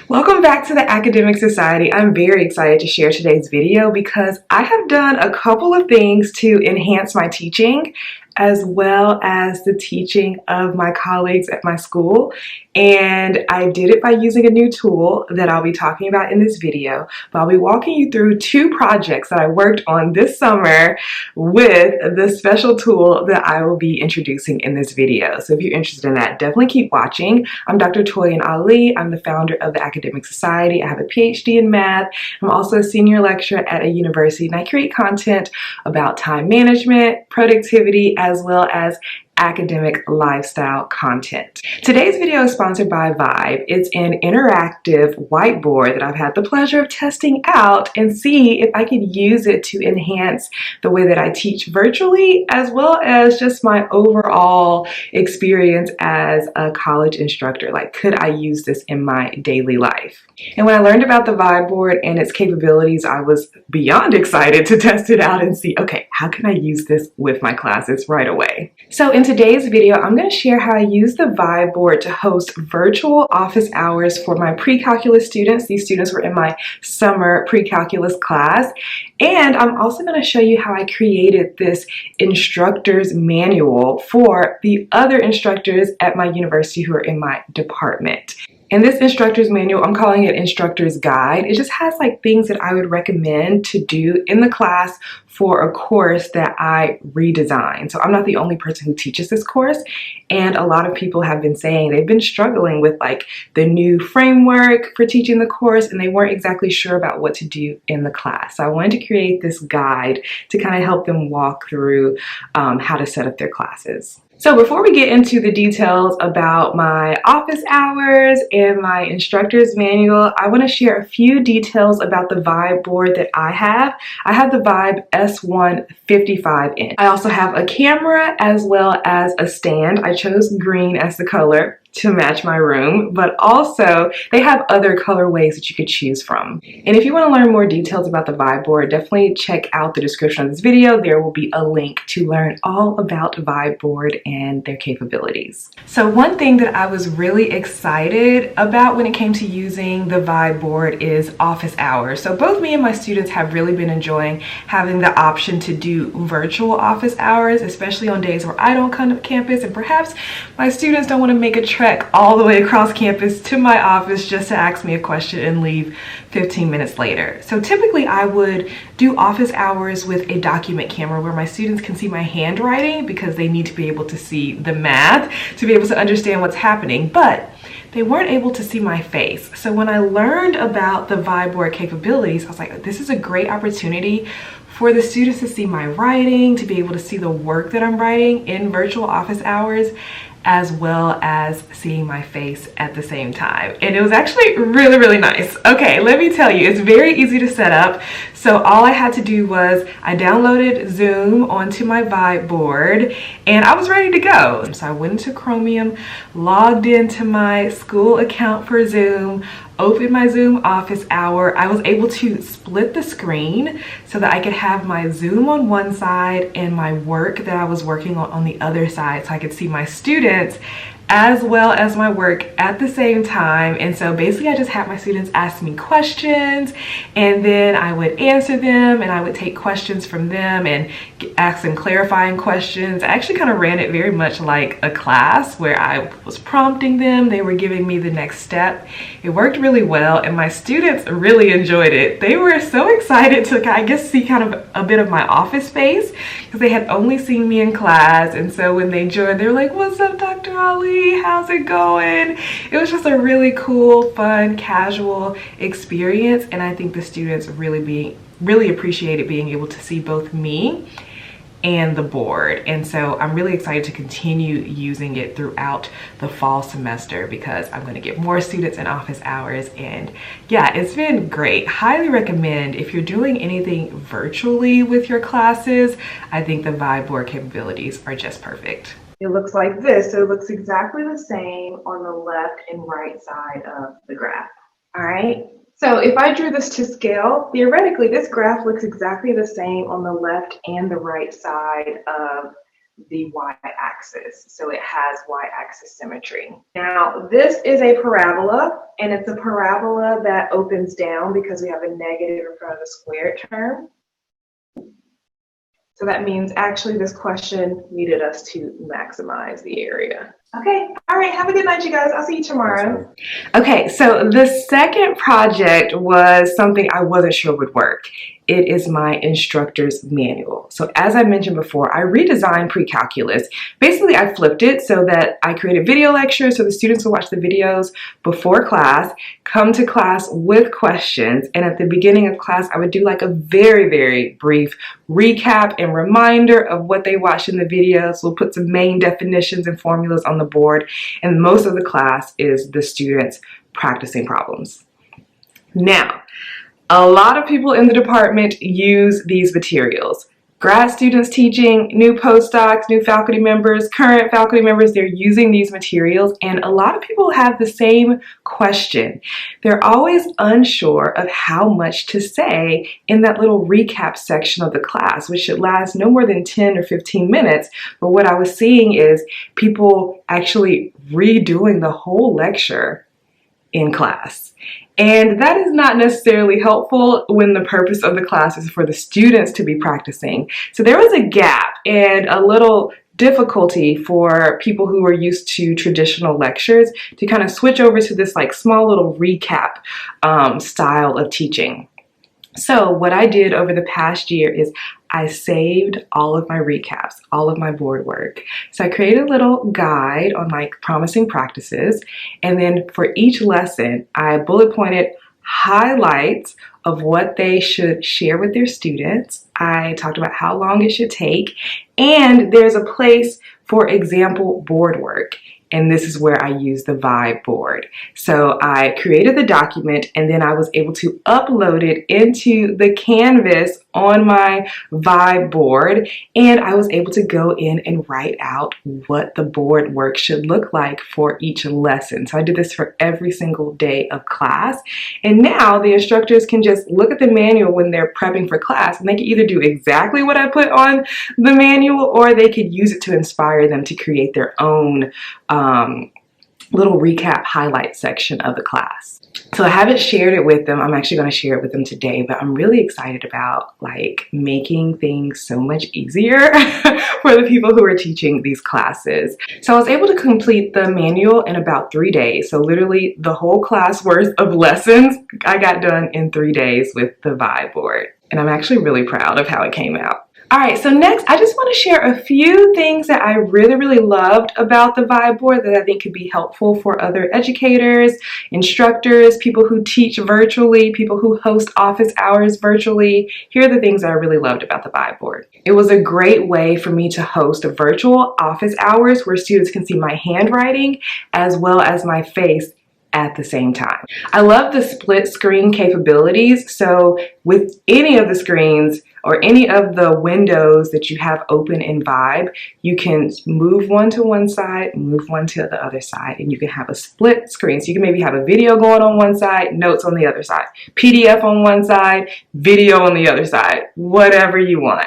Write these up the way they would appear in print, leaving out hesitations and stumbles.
Welcome back to the Academic Society. I'm very excited to share today's video because I have done a couple of things to enhance my teaching as well as the teaching of my colleagues at my school. And I did it by using a new tool that I'll be talking about in this video. But I'll be walking you through two projects that I worked on this summer with the special tool that I will be introducing in this video. So if you're interested in that, definitely keep watching. I'm Dr. Toyin Ali. I'm the founder of the Academic Society. I have a PhD in math. I'm also a senior lecturer at a university, and I create content about time management, productivity, as well as academic lifestyle content. Today's video is sponsored by Vibe. It's an interactive whiteboard that I've had the pleasure of testing out and see if I could use it to enhance the way that I teach virtually, as well as just my overall experience as a college instructor. Like, could I use this in my daily life? And when I learned about the Vibe board and its capabilities, I was beyond excited to test it out and see, okay, how can I use this with my classes right away? So in today's video, I'm going to share how I use the Vibe board to host virtual office hours for my pre-calculus students. These students were in my summer pre-calculus class. And I'm also going to show you how I created this instructor's manual for the other instructors at my university who are in my department. In this instructor's manual, I'm calling it Instructor's Guide. It just has like things that I would recommend to do in the class for a course that I redesigned. So I'm not the only person who teaches this course, and a lot of people have been saying they've been struggling with like the new framework for teaching the course, and they weren't exactly sure about what to do in the class. So I wanted to create this guide to kind of help them walk through how to set up their classes. So before we get into the details about my office hours and my instructor's manual, I want to share a few details about the Vibe board that I have. I have the Vibe S155 inch. I also have a camera as well as a stand. I chose green as the color to match my room, but also they have other colorways that you could choose from. And if you want to learn more details about the Vibe board, definitely check out the description of this video. There will be a link to learn all about Vibe board and their capabilities. So one thing that I was really excited about when it came to using the Vibe board is office hours. So both me and my students have really been enjoying having the option to do virtual office hours, especially on days where I don't come to campus, and perhaps my students don't want to make a trek all the way across campus to my office just to ask me a question and leave 15 minutes later. So typically I would do office hours with a document camera where my students can see my handwriting because they need to be able to see the math to be able to understand what's happening, but they weren't able to see my face. So when I learned about the Vibe board capabilities, I was like, this is a great opportunity for the students to see my writing, to be able to see the work that I'm writing in virtual office hours, as well as seeing my face at the same time. And it was actually really, really nice. Okay, let me tell you, it's very easy to set up. So all I had to do was I downloaded Zoom onto my Vibe board and I was ready to go. So I went into Chromium, logged into my school account for Zoom, opened my Zoom office hour. I was able to split the screen so that I could have my Zoom on one side and my work that I was working on the other side, so I could see my students as well as my work at the same time. And so basically I just had my students ask me questions, and then I would answer them, and I would take questions from them and ask them clarifying questions. I actually kind of ran it very much like a class where I was prompting them. They were giving me the next step. It worked really well, and my students really enjoyed it. They were so excited to, I guess, see kind of a bit of my office space because they had only seen me in class. And so when they joined, they were like, "What's up, Dr. Ali? How's it going?" It was just a really cool, fun, casual experience, and I think the students really appreciated being able to see both me and the board. And so I'm really excited to continue using it throughout the fall semester because I'm going to get more students in office hours. And yeah, it's been great. Highly recommend if you're doing anything virtually with your classes. I think the Vibe board capabilities are just perfect. It looks like this. So it looks exactly the same on the left and right side of the graph. All right. So if I drew this to scale, theoretically, this graph looks exactly the same on the left and the right side of the y-axis. So it has y-axis symmetry. Now, this is a parabola, and it's a parabola that opens down because we have a negative in front of the squared term. So that means actually this question needed us to maximize the area. Okay, all right, have a good night, you guys. I'll see you tomorrow. Okay, so the second project was something I wasn't sure would work. It is my instructor's manual. So as I mentioned before, I redesigned pre-calculus. Basically, I flipped it so that I created video lectures so the students would watch the videos before class, come to class with questions, and at the beginning of class, I would do like a very, very brief recap and reminder of what they watched in the videos. We'll put some main definitions and formulas on the board, and most of the class is the students practicing problems. Now, a lot of people in the department use these materials. Grad students teaching, new postdocs, new faculty members, current faculty members, they're using these materials, and a lot of people have the same question. They're always unsure of how much to say in that little recap section of the class, which should last no more than 10 or 15 minutes. But what I was seeing is people actually redoing the whole lecture in class. And that is not necessarily helpful when the purpose of the class is for the students to be practicing. So there was a gap and a little difficulty for people who are used to traditional lectures to kind of switch over to this like small little recap style of teaching. So what I did over the past year is I saved all of my recaps, all of my board work. So I created a little guide on like promising practices. And then for each lesson, I bullet pointed highlights of what they should share with their students. I talked about how long it should take. And there's a place for example board work. And this is where I use the Vibe board. So I created the document and then I was able to upload it into the Canvas on my Vibe board. And I was able to go in and write out what the board work should look like for each lesson. So I did this for every single day of class. And now the instructors can just look at the manual when they're prepping for class, and they can either do exactly what I put on the manual, or they could use it to inspire them to create their own little recap highlight section of the class. So I haven't shared it with them. I'm actually going to share it with them today, but I'm really excited about like making things so much easier for the people who are teaching these classes. So I was able to complete the manual in about 3 days. So literally the whole class worth of lessons I got done in 3 days with the Vibe board. And I'm actually really proud of how it came out. All right, so next I just want to share a few things that I really loved about the Vibe board that I think could be helpful for other educators, instructors, people who teach virtually, people who host office hours virtually. Here are the things that I really loved about the Vibe board. It was a great way for me to host virtual office hours where students can see my handwriting as well as my face at the same time. I love the split screen capabilities. So with any of the screens or any of the windows that you have open in Vibe, you can move one to one side, move one to the other side, and you can have a split screen. So you can maybe have a video going on one side, notes on the other side, PDF on one side, video on the other side, whatever you want.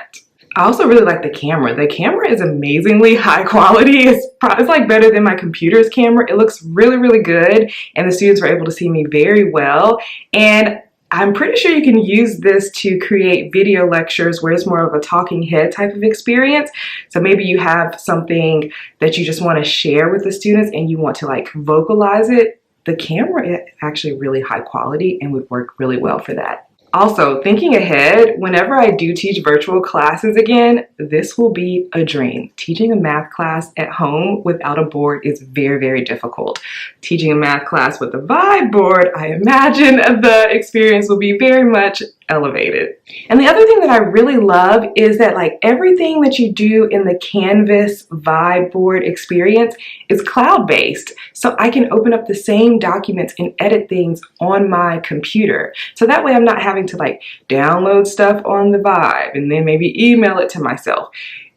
I also really like the camera. The camera is amazingly high quality. It's like better than my computer's camera. It looks really good, and the students were able to see me very well. And I'm pretty sure you can use this to create video lectures where it's more of a talking head type of experience. So maybe you have something that you just want to share with the students and you want to like vocalize it. The camera is actually really high quality and would work really well for that. Also, thinking ahead, whenever I do teach virtual classes again, this will be a dream. Teaching a math class at home without a board is very difficult. Teaching a math class with a Vibe board, I imagine the experience will be very much elevated. And the other thing that I really love is that like everything that you do in the Canvas Vibe board experience is cloud-based. So I can open up the same documents and edit things on my computer. So that way I'm not having to like download stuff on the Vibe and then maybe email it to myself.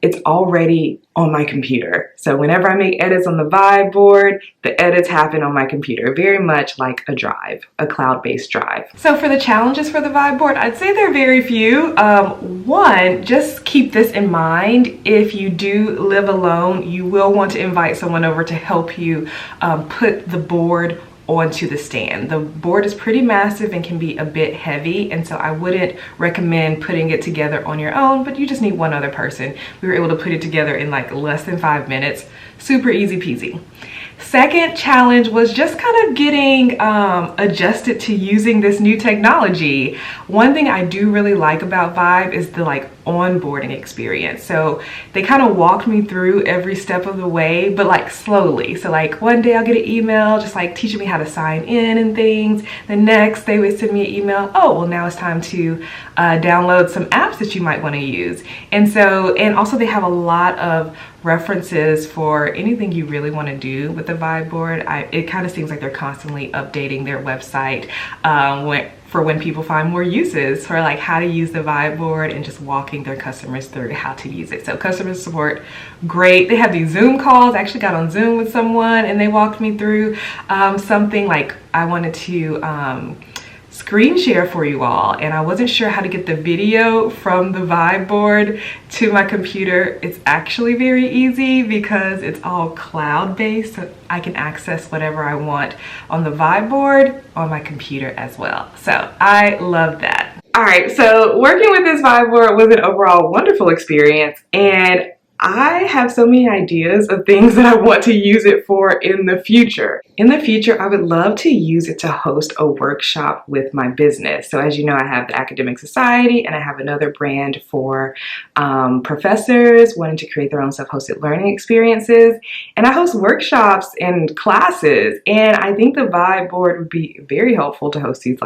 it's already on my computer. So whenever I make edits on the Vibe board, the edits happen on my computer, very much like a drive, a cloud-based drive. So for the challenges for the Vibe board, I'd say they're very few. One, just keep this in mind. If you do live alone, you will want to invite someone over to help you put the board onto the stand. The board is pretty massive and can be a bit heavy, and so I wouldn't recommend putting it together on your own, but you just need one other person. We were able to put it together in like less than 5 minutes. Super easy peasy. Second challenge was just kind of getting adjusted to using this new technology. One thing I do really like about Vibe is the onboarding experience. So they kind of walked me through every step of the way, but slowly. So one day I'll get an email just teaching me how to sign in and things. The next they would send me an email, oh, well now it's time to download some apps that you might want to use. And also they have a lot of references for anything you really want to do with the Vibe board. It kind of seems like they're constantly updating their website for when people find more uses for how to use the Vibe board, and just walking their customers through how to use it. So customer support, great. They have these Zoom calls. I actually got on Zoom with someone and they walked me through something I wanted to screen share for you all, and I wasn't sure how to get the video from the Vibe board to my computer. It's actually very easy because it's all cloud-based, so I can access whatever I want on the Vibe board on my computer as well. So I love that. All right, so working with this Vibe board was an overall wonderful experience, and I have so many ideas of things that I want to use it for in the future. In the future, I would love to use it to host a workshop with my business. So as you know, I have the Academic Society, and I have another brand for professors wanting to create their own self-hosted learning experiences. And I host workshops and classes. And I think the Vibe board would be very helpful to host these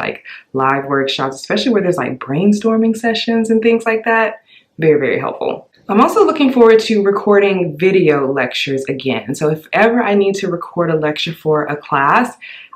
live workshops, especially where there's brainstorming sessions and things like that. Very, very helpful. I'm also looking forward to recording video lectures again. So if ever I need to record a lecture for a class,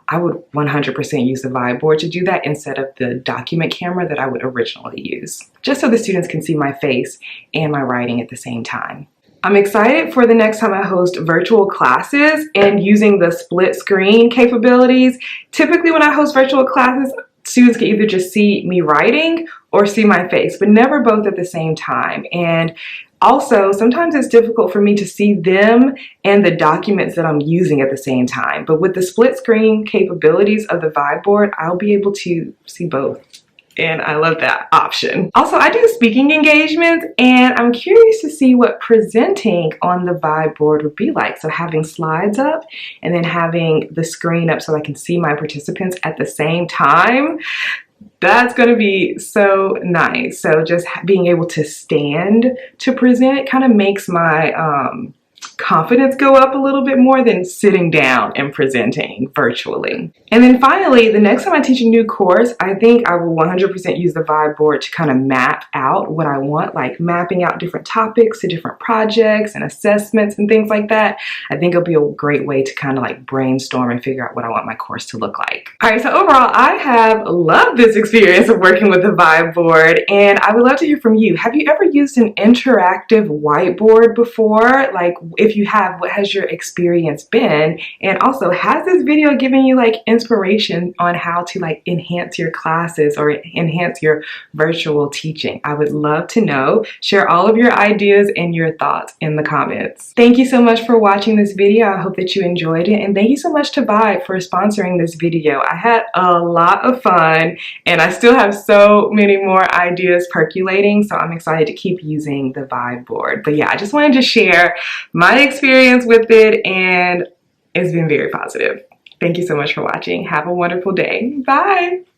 I would 100% use the Vibe board to do that instead of the document camera that I would originally use, just so the students can see my face and my writing at the same time. I'm excited for the next time I host virtual classes and using the split screen capabilities. Typically when I host virtual classes, students can either just see me writing or see my face, but never both at the same time. And also, sometimes it's difficult for me to see them and the documents that I'm using at the same time. But with the split screen capabilities of the Vibe board, I'll be able to see both. And I love that option. Also, I do speaking engagements, and I'm curious to see what presenting on the Vibe board would be like. So having slides up and then having the screen up so I can see my participants at the same time. That's going to be so nice. So just being able to stand to present kind of makes my confidence go up a little bit more than sitting down and presenting virtually. And then finally, the next time I teach a new course, I think I will 100% use the Vibe board to kind of map out what I want, mapping out different topics to different projects and assessments and things like that. I think it'll be a great way to kind of brainstorm and figure out what I want my course to look like. All right, so overall, I have loved this experience of working with the Vibe board, and I would love to hear from you. Have you ever used an interactive whiteboard before? If you have, what has your experience been? And also, has this video given you inspiration on how to enhance your classes or enhance your virtual teaching? I would love to know. Share all of your ideas and your thoughts in the comments. Thank you so much for watching this video. I hope that you enjoyed it, and thank you so much to Vibe for sponsoring this video. I had a lot of fun, and I still have so many more ideas percolating, so I'm excited to keep using the Vibe board. But yeah, I just wanted to share my experience with it, and it's been very positive. Thank you so much for watching. Have a wonderful day. Bye.